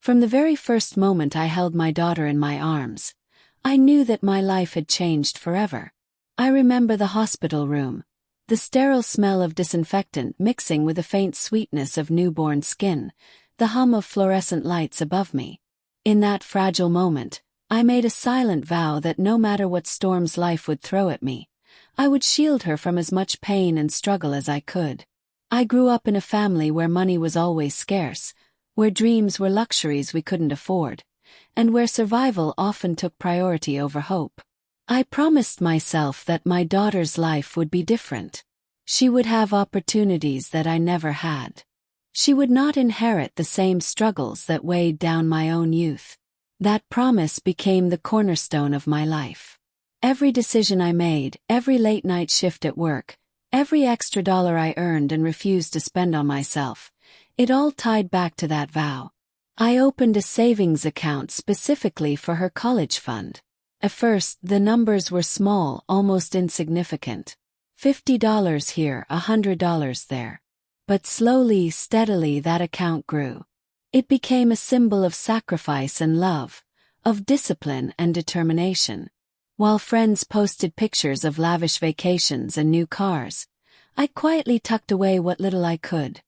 From the very first moment I held my daughter in my arms, I knew that my life had changed forever. I remember the hospital room, the sterile smell of disinfectant mixing with the faint sweetness of newborn skin, the hum of fluorescent lights above me. In that fragile moment, I made a silent vow that no matter what storms life would throw at me, I would shield her from as much pain and struggle as I could. I grew up in a family where money was always scarce, where dreams were luxuries we couldn't afford, and where survival often took priority over hope. I promised myself that my daughter's life would be different. She would have opportunities that I never had. She would not inherit the same struggles that weighed down my own youth. That promise became the cornerstone of my life. Every decision I made, every late-night shift at work, every extra dollar I earned and refused to spend on myself, it all tied back to that vow. I opened a savings account specifically for her college fund. At first, the numbers were small, almost insignificant. $50 here, $100 there. But slowly, steadily that account grew. It became a symbol of sacrifice and love, of discipline and determination. While friends posted pictures of lavish vacations and new cars, I quietly tucked away what little I could.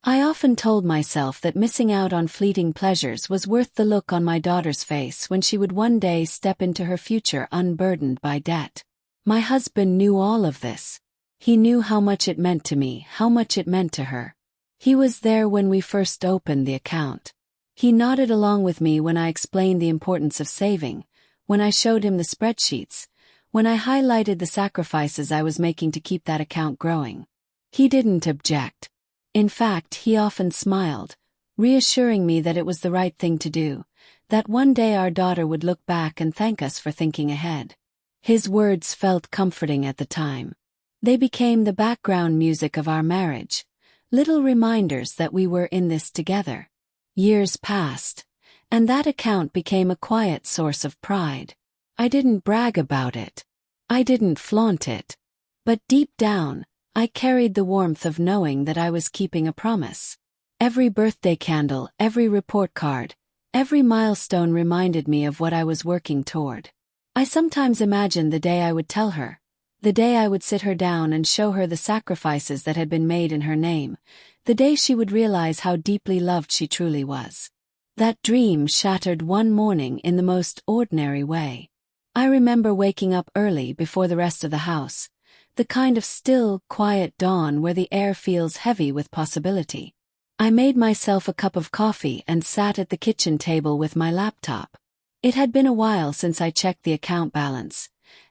I often told myself that missing out on fleeting pleasures was worth the look on my daughter's face when she would one day step into her future unburdened by debt. My husband knew all of this. He knew how much it meant to me, how much it meant to her. He was there when we first opened the account. He nodded along with me when I explained the importance of saving, when I showed him the spreadsheets, when I highlighted the sacrifices I was making to keep that account growing. He didn't object. In fact, he often smiled, reassuring me that it was the right thing to do, that one day our daughter would look back and thank us for thinking ahead. His words felt comforting at the time. They became the background music of our marriage, little reminders that we were in this together. Years passed, and that account became a quiet source of pride. I didn't brag about it. I didn't flaunt it. But deep down, I carried the warmth of knowing that I was keeping a promise. Every birthday candle, every report card, every milestone reminded me of what I was working toward. I sometimes imagined the day I would tell her, the day I would sit her down and show her the sacrifices that had been made in her name, the day she would realize how deeply loved she truly was. That dream shattered one morning in the most ordinary way. I remember waking up early before the rest of the house, the kind of still, quiet dawn where the air feels heavy with possibility. I made myself a cup of coffee and sat at the kitchen table with my laptop. It had been a while since I checked the account balance,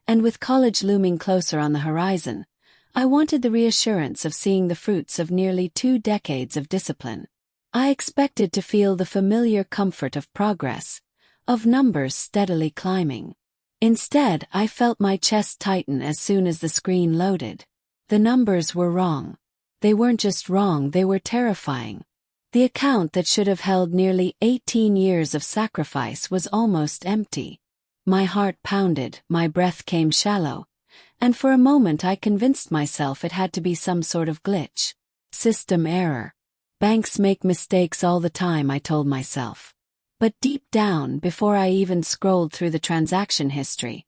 and with college looming closer on the horizon, I wanted the reassurance of seeing the fruits of nearly 2 decades of discipline. I expected to feel the familiar comfort of progress, of numbers steadily climbing. Instead, I felt my chest tighten as soon as the screen loaded. The numbers were wrong. They weren't just wrong, they were terrifying. The account that should have held nearly 18 years of sacrifice was almost empty. My heart pounded, my breath came shallow, and for a moment I convinced myself it had to be some sort of glitch. System error. Banks make mistakes all the time, I told myself. But deep down, before I even scrolled through the transaction history,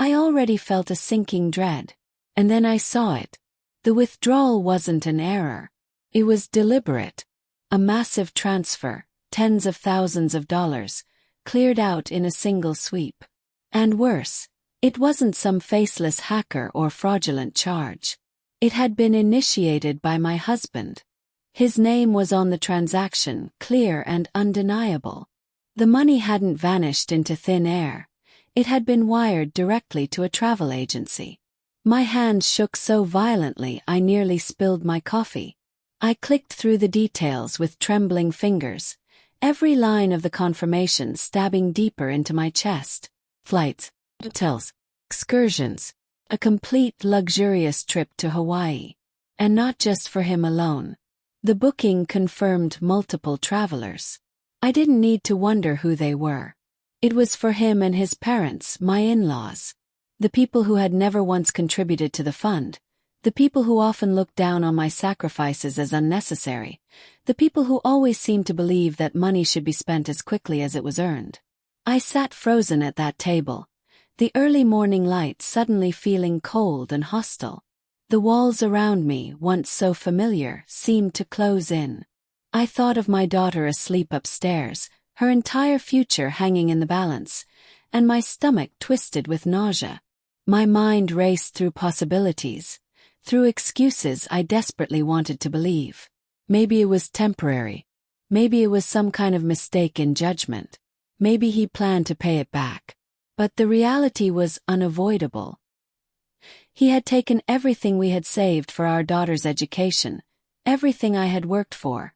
I already felt a sinking dread. And then I saw it. The withdrawal wasn't an error. It was deliberate. A massive transfer, tens of thousands of dollars, cleared out in a single sweep. And worse, it wasn't some faceless hacker or fraudulent charge. It had been initiated by my husband. His name was on the transaction, clear and undeniable. The money hadn't vanished into thin air. It had been wired directly to a travel agency. My hand shook so violently I nearly spilled my coffee. I clicked through the details with trembling fingers, every line of the confirmation stabbing deeper into my chest. Flights, hotels, excursions, a complete luxurious trip to Hawaii. And not just for him alone. The booking confirmed multiple travelers. I didn't need to wonder who they were. It was for him and his parents, my in-laws. The people who had never once contributed to the fund, The people who often look down on my sacrifices as unnecessary. The people who always seem to believe that money should be spent as quickly as it was earned. I sat frozen at that table, the early morning light suddenly feeling cold and hostile. The walls around me, once so familiar, seemed to close in. I thought of my daughter asleep upstairs, her entire future hanging in the balance, and my stomach twisted with nausea. My mind raced through possibilities, through excuses I desperately wanted to believe. Maybe it was temporary. Maybe it was some kind of mistake in judgment. Maybe he planned to pay it back. But the reality was unavoidable. He had taken everything we had saved for our daughter's education, everything I had worked for,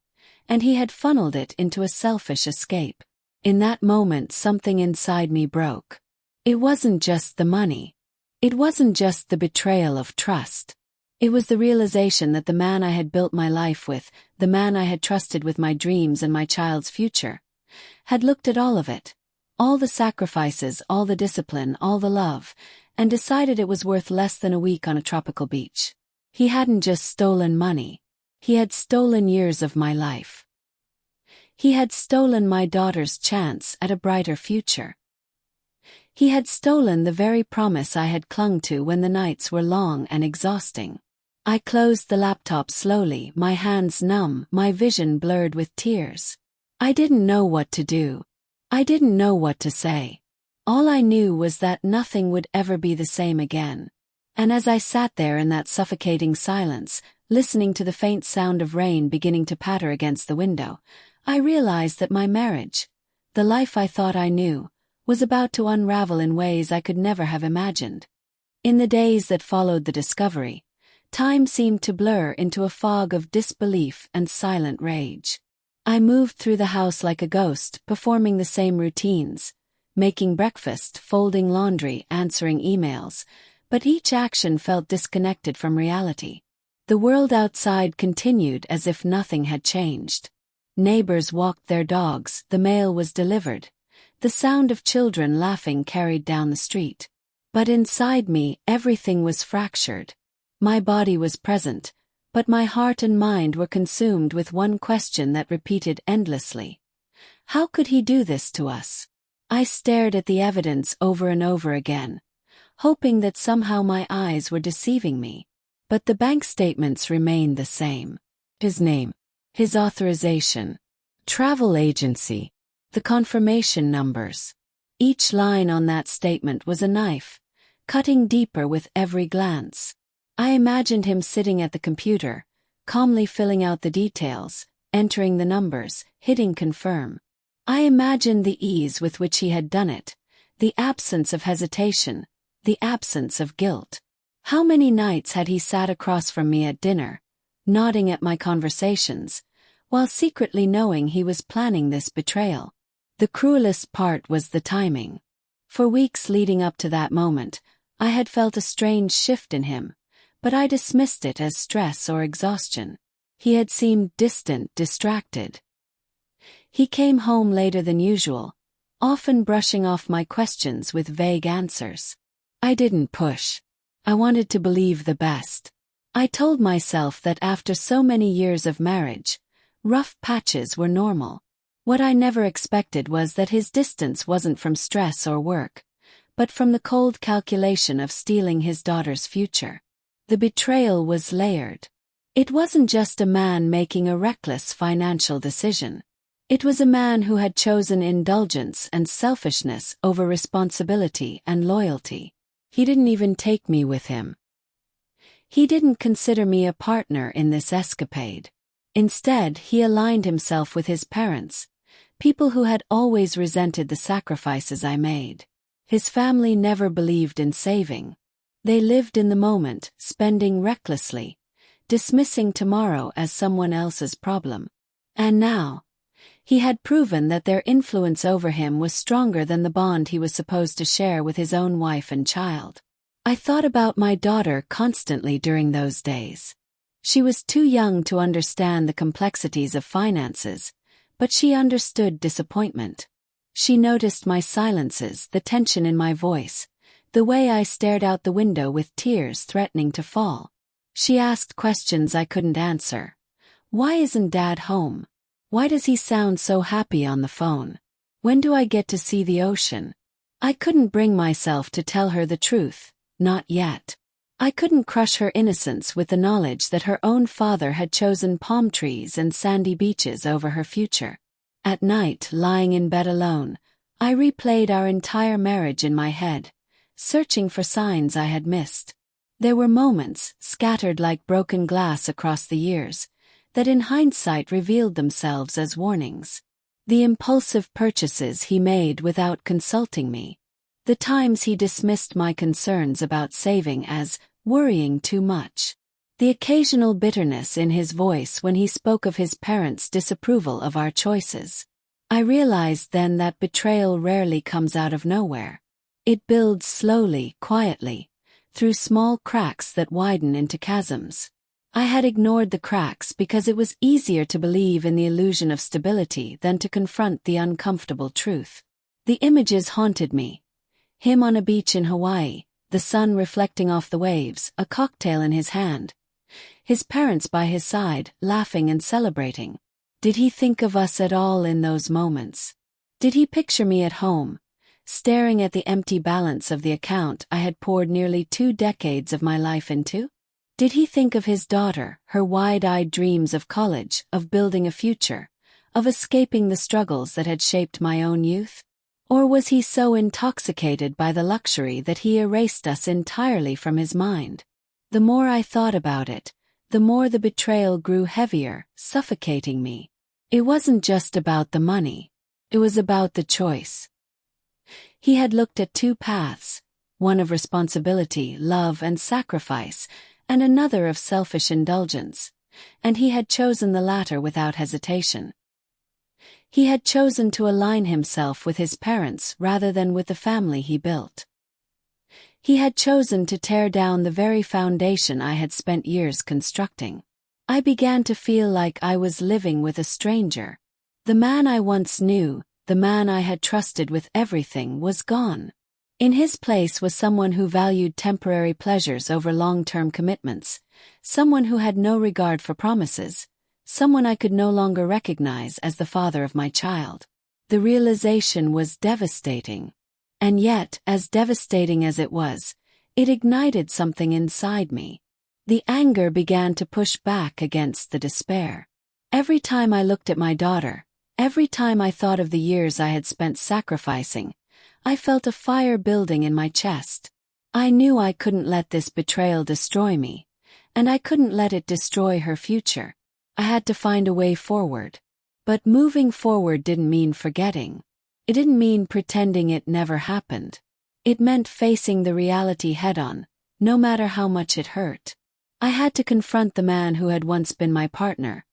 and he had funneled it into a selfish escape. In that moment, something inside me broke. It wasn't just the money. It wasn't just the betrayal of trust. It was the realization that the man I had built my life with, the man I had trusted with my dreams and my child's future, had looked at all of it, all the sacrifices, all the discipline, all the love, and decided it was worth less than a week on a tropical beach. He hadn't just stolen money. He had stolen years of my life. He had stolen my daughter's chance at a brighter future. He had stolen the very promise I had clung to when the nights were long and exhausting. I closed the laptop slowly, my hands numb, my vision blurred with tears. I didn't know what to do. I didn't know what to say. All I knew was that nothing would ever be the same again. And as I sat there in that suffocating silence, listening to the faint sound of rain beginning to patter against the window, I realized that my marriage, the life I thought I knew, was about to unravel in ways I could never have imagined. In the days that followed the discovery, time seemed to blur into a fog of disbelief and silent rage. I moved through the house like a ghost, performing the same routines, making breakfast, folding laundry, answering emails, but each action felt disconnected from reality. The world outside continued as if nothing had changed. Neighbors walked their dogs, the mail was delivered, the sound of children laughing carried down the street. But inside me, everything was fractured. My body was present, but my heart and mind were consumed with one question that repeated endlessly. How could he do this to us? I stared at the evidence over and over again, hoping that somehow my eyes were deceiving me. But the bank statements remained the same. His name, his authorization, travel agency, the confirmation numbers. Each line on that statement was a knife, cutting deeper with every glance. I imagined him sitting at the computer, calmly filling out the details, entering the numbers, hitting confirm. I imagined the ease with which he had done it, the absence of hesitation, the absence of guilt. How many nights had he sat across from me at dinner, nodding at my conversations, while secretly knowing he was planning this betrayal? The cruelest part was the timing. For weeks leading up to that moment, I had felt a strange shift in him, but I dismissed it as stress or exhaustion. He had seemed distant, distracted. He came home later than usual, often brushing off my questions with vague answers. I didn't push. I wanted to believe the best. I told myself that after so many years of marriage, rough patches were normal. What I never expected was that his distance wasn't from stress or work, but from the cold calculation of stealing his daughter's future. The betrayal was layered. It wasn't just a man making a reckless financial decision. It was a man who had chosen indulgence and selfishness over responsibility and loyalty. He didn't even take me with him. He didn't consider me a partner in this escapade. Instead, he aligned himself with his parents, people who had always resented the sacrifices I made. His family never believed in saving. They lived in the moment, spending recklessly, dismissing tomorrow as someone else's problem. And now, he had proven that their influence over him was stronger than the bond he was supposed to share with his own wife and child. I thought about my daughter constantly during those days. She was too young to understand the complexities of finances, but she understood disappointment. She noticed my silences, the tension in my voice, the way I stared out the window with tears threatening to fall. She asked questions I couldn't answer. Why isn't Dad home? Why does he sound so happy on the phone? When do I get to see the ocean? I couldn't bring myself to tell her the truth, not yet. I couldn't crush her innocence with the knowledge that her own father had chosen palm trees and sandy beaches over her future. At night, lying in bed alone, I replayed our entire marriage in my head, searching for signs I had missed. There were moments, scattered like broken glass across the years, that in hindsight revealed themselves as warnings. The impulsive purchases he made without consulting me. The times he dismissed my concerns about saving as worrying too much. The occasional bitterness in his voice when he spoke of his parents' disapproval of our choices. I realized then that betrayal rarely comes out of nowhere. It builds slowly, quietly, through small cracks that widen into chasms. I had ignored the cracks because it was easier to believe in the illusion of stability than to confront the uncomfortable truth. The images haunted me. Him on a beach in Hawaii, the sun reflecting off the waves, a cocktail in his hand. His parents by his side, laughing and celebrating. Did he think of us at all in those moments? Did he picture me at home, staring at the empty balance of the account I had poured nearly 2 decades of my life into? Did he think of his daughter, her wide-eyed dreams of college, of building a future, of escaping the struggles that had shaped my own youth? Or was he so intoxicated by the luxury that he erased us entirely from his mind? The more I thought about it, the more the betrayal grew heavier, suffocating me. It wasn't just about the money. It was about the choice. He had looked at 2 paths, one of responsibility, love, and sacrifice, and another of selfish indulgence, and he had chosen the latter without hesitation. He had chosen to align himself with his parents rather than with the family he built. He had chosen to tear down the very foundation I had spent years constructing. I began to feel like I was living with a stranger. The man I once knew, the man I had trusted with everything, was gone. In his place was someone who valued temporary pleasures over long-term commitments, someone who had no regard for promises, someone I could no longer recognize as the father of my child. The realization was devastating. And yet, as devastating as it was, it ignited something inside me. The anger began to push back against the despair. Every time I looked at my daughter, every time I thought of the years I had spent sacrificing, I felt a fire building in my chest. I knew I couldn't let this betrayal destroy me, and I couldn't let it destroy her future. I had to find a way forward. But moving forward didn't mean forgetting. It didn't mean pretending it never happened. It meant facing the reality head-on, no matter how much it hurt. I had to confront the man who had once been my partner,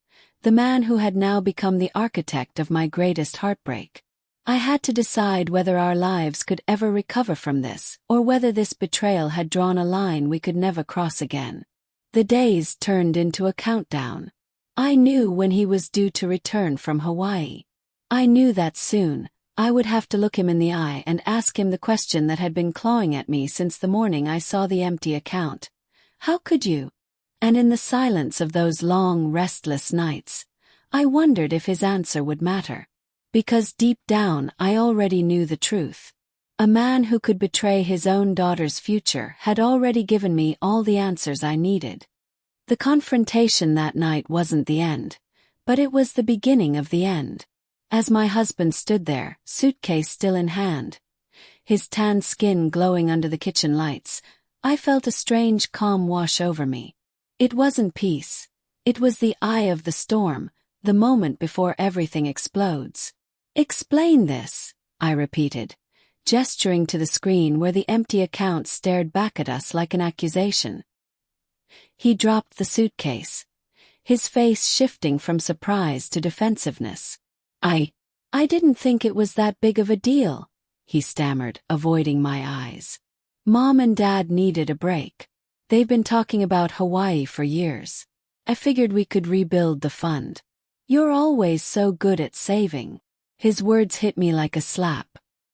the man who had now become the architect of my greatest heartbreak. I had to decide whether our lives could ever recover from this, or whether this betrayal had drawn a line we could never cross again. The days turned into a countdown. I knew when he was due to return from Hawaii. I knew that soon, I would have to look him in the eye and ask him the question that had been clawing at me since the morning I saw the empty account. How could you? And in the silence of those long, restless nights, I wondered if his answer would matter. Because deep down I already knew the truth. A man who could betray his own daughter's future had already given me all the answers I needed. The confrontation that night wasn't the end, but it was the beginning of the end. As my husband stood there, suitcase still in hand, his tanned skin glowing under the kitchen lights, I felt a strange calm wash over me. It wasn't peace. It was the eye of the storm, the moment before everything explodes. "Explain this," I repeated, gesturing to the screen where the empty account stared back at us like an accusation. He dropped the suitcase, his face shifting from surprise to defensiveness. I didn't think it was that big of a deal," he stammered, avoiding my eyes. "Mom and Dad needed a break. They've been talking about Hawaii for years. I figured we could rebuild the fund. You're always so good at saving." His words hit me like a slap.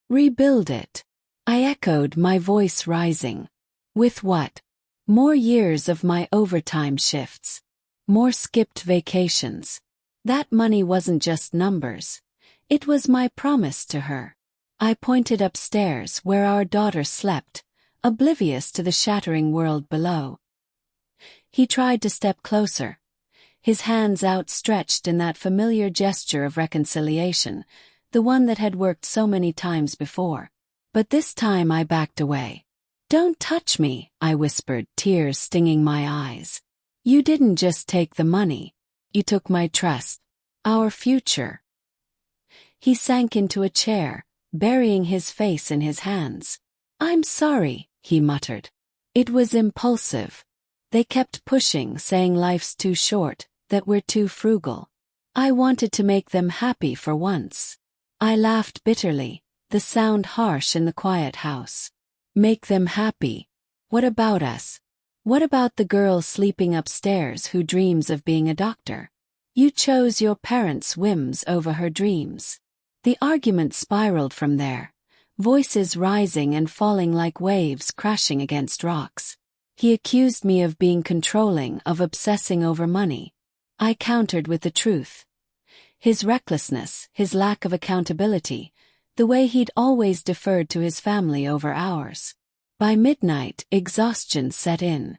"Rebuild it?" I echoed, my voice rising. "With what?" More years of my overtime shifts. More skipped vacations. That money wasn't just numbers. It was my promise to her. I pointed upstairs where our daughter slept, oblivious to the shattering world below. He tried to step closer, his hands outstretched in that familiar gesture of reconciliation, the one that had worked so many times before. But this time I backed away. "Don't touch me," I whispered, tears stinging my eyes. "You didn't just take the money. You took my trust. Our future." He sank into a chair, burying his face in his hands. "I'm sorry," he muttered. "It was impulsive. They kept pushing, saying life's too short, that we're too frugal. I wanted to make them happy for once." I laughed bitterly, the sound harsh in the quiet house. "Make them happy? What about us? What about the girl sleeping upstairs who dreams of being a doctor? You chose your parents' whims over her dreams." The argument spiraled from there, voices rising and falling like waves crashing against rocks. He accused me of being controlling, of obsessing over money. I countered with the truth. His recklessness, his lack of accountability, the way he'd always deferred to his family over ours. By midnight, exhaustion set in.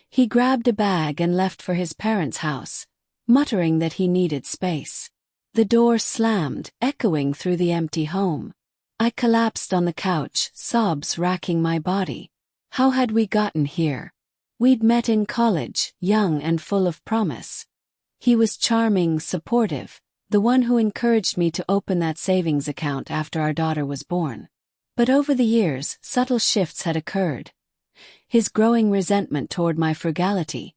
He grabbed a bag and left for his parents' house, muttering that he needed space. The door slammed, echoing through the empty home. I collapsed on the couch, sobs racking my body. How had we gotten here? We'd met in college, young and full of promise. He was charming, supportive, the one who encouraged me to open that savings account after our daughter was born. But over the years, subtle shifts had occurred. His growing resentment toward my frugality.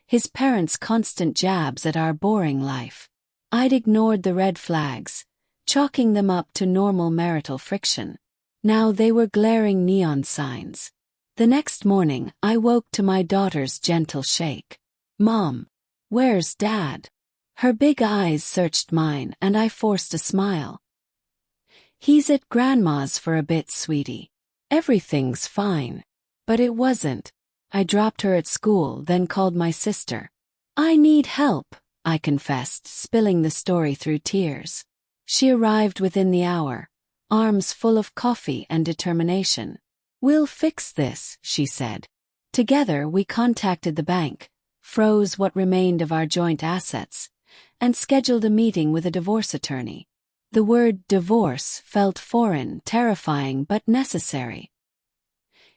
His parents' constant jabs at our boring life. I'd ignored the red flags, chalking them up to normal marital friction. Now they were glaring neon signs. The next morning, I woke to my daughter's gentle shake. "Mom, where's Dad?" Her big eyes searched mine, and I forced a smile. "He's at Grandma's for a bit, sweetie. Everything's fine." But it wasn't. I dropped her at school, then called my sister. "I need help," I confessed, spilling the story through tears. She arrived within the hour, arms full of coffee and determination. "We'll fix this," she said. Together we contacted the bank, froze what remained of our joint assets, and scheduled a meeting with a divorce attorney. The word divorce felt foreign, terrifying, but necessary.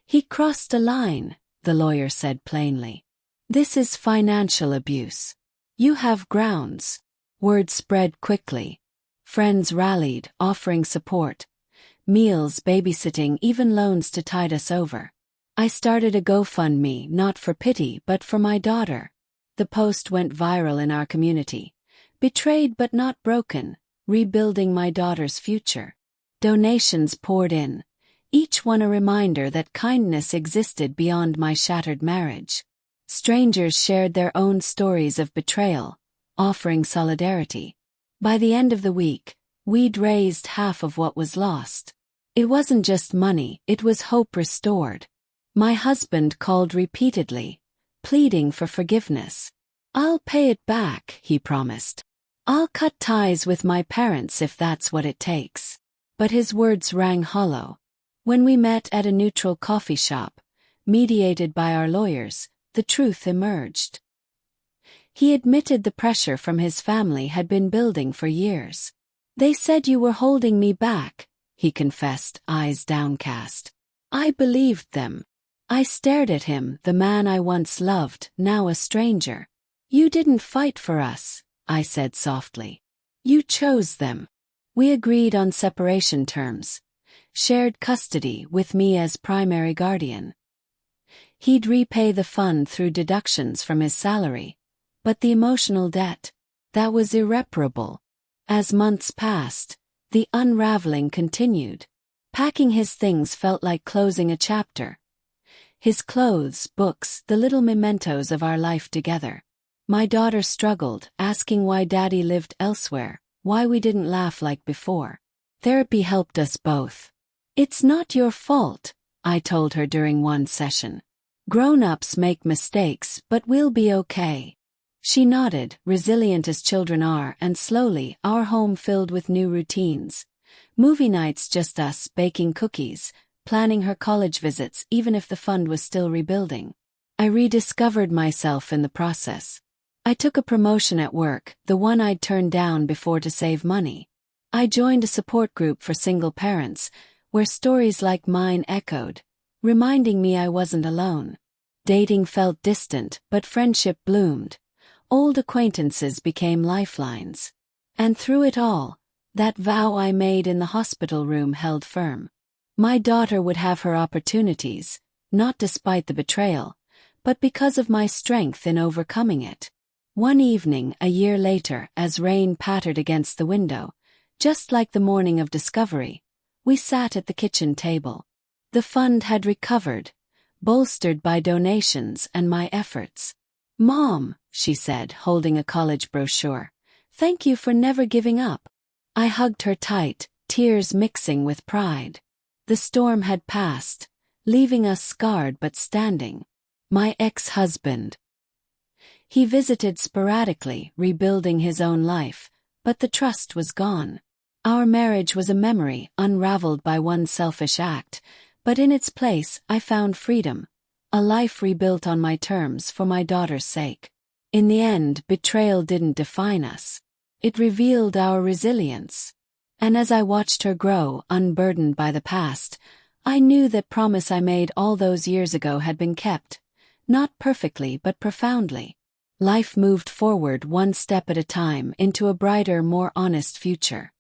"He crossed a line," the lawyer said plainly. "This is financial abuse. You have grounds." Word spread quickly. Friends rallied, offering support. Meals, babysitting, even loans to tide us over. I started a GoFundMe, not for pity but for my daughter. The post went viral in our community. "Betrayed but not broken, rebuilding my daughter's future." Donations poured in, each one a reminder that kindness existed beyond my shattered marriage. Strangers shared their own stories of betrayal, offering solidarity. By the end of the week, we'd raised half of what was lost. It wasn't just money, it was hope restored. My husband called repeatedly, pleading for forgiveness. "I'll pay it back," he promised. "I'll cut ties with my parents if that's what it takes." But his words rang hollow. When we met at a neutral coffee shop, mediated by our lawyers, the truth emerged. He admitted the pressure from his family had been building for years. "They said you were holding me back," he confessed, eyes downcast. I believed them. I stared at him, the man I once loved, now a stranger. "You didn't fight for us," I said softly. "You chose them." We agreed on separation terms. Shared custody, with me as primary guardian. He'd repay the fund through deductions from his salary. But the emotional debt, that was irreparable. As months passed, the unraveling continued. Packing his things felt like closing a chapter. His clothes, books, the little mementos of our life together. My daughter struggled, asking why Daddy lived elsewhere, why we didn't laugh like before. Therapy helped us both. "It's not your fault," I told her during one session. Grown-ups make mistakes, but we'll be okay. She nodded, resilient as children are, and slowly, our home filled with new routines. Movie nights, just us, baking cookies, planning her college visits even if the fund was still rebuilding. I rediscovered myself in the process. I took a promotion at work, the one I'd turned down before to save money. I joined a support group for single parents, where stories like mine echoed, reminding me I wasn't alone. Dating felt distant, but friendship bloomed. Old acquaintances became lifelines. And through it all, that vow I made in the hospital room held firm. My daughter would have her opportunities, not despite the betrayal, but because of my strength in overcoming it. One evening, a year later, as rain pattered against the window, just like the morning of discovery, we sat at the kitchen table. The fund had recovered, bolstered by donations and my efforts. "Mom," she said, holding a college brochure, "thank you for never giving up." I hugged her tight, tears mixing with pride. The storm had passed, leaving us scarred but standing. My ex-husband. He visited sporadically, rebuilding his own life, but the trust was gone. Our marriage was a memory unraveled by one selfish act, but in its place I found freedom, a life rebuilt on my terms for my daughter's sake. In the end, betrayal didn't define us. It revealed our resilience. And as I watched her grow, unburdened by the past, I knew that promise I made all those years ago had been kept, not perfectly but profoundly. Life moved forward one step at a time into a brighter, more honest future.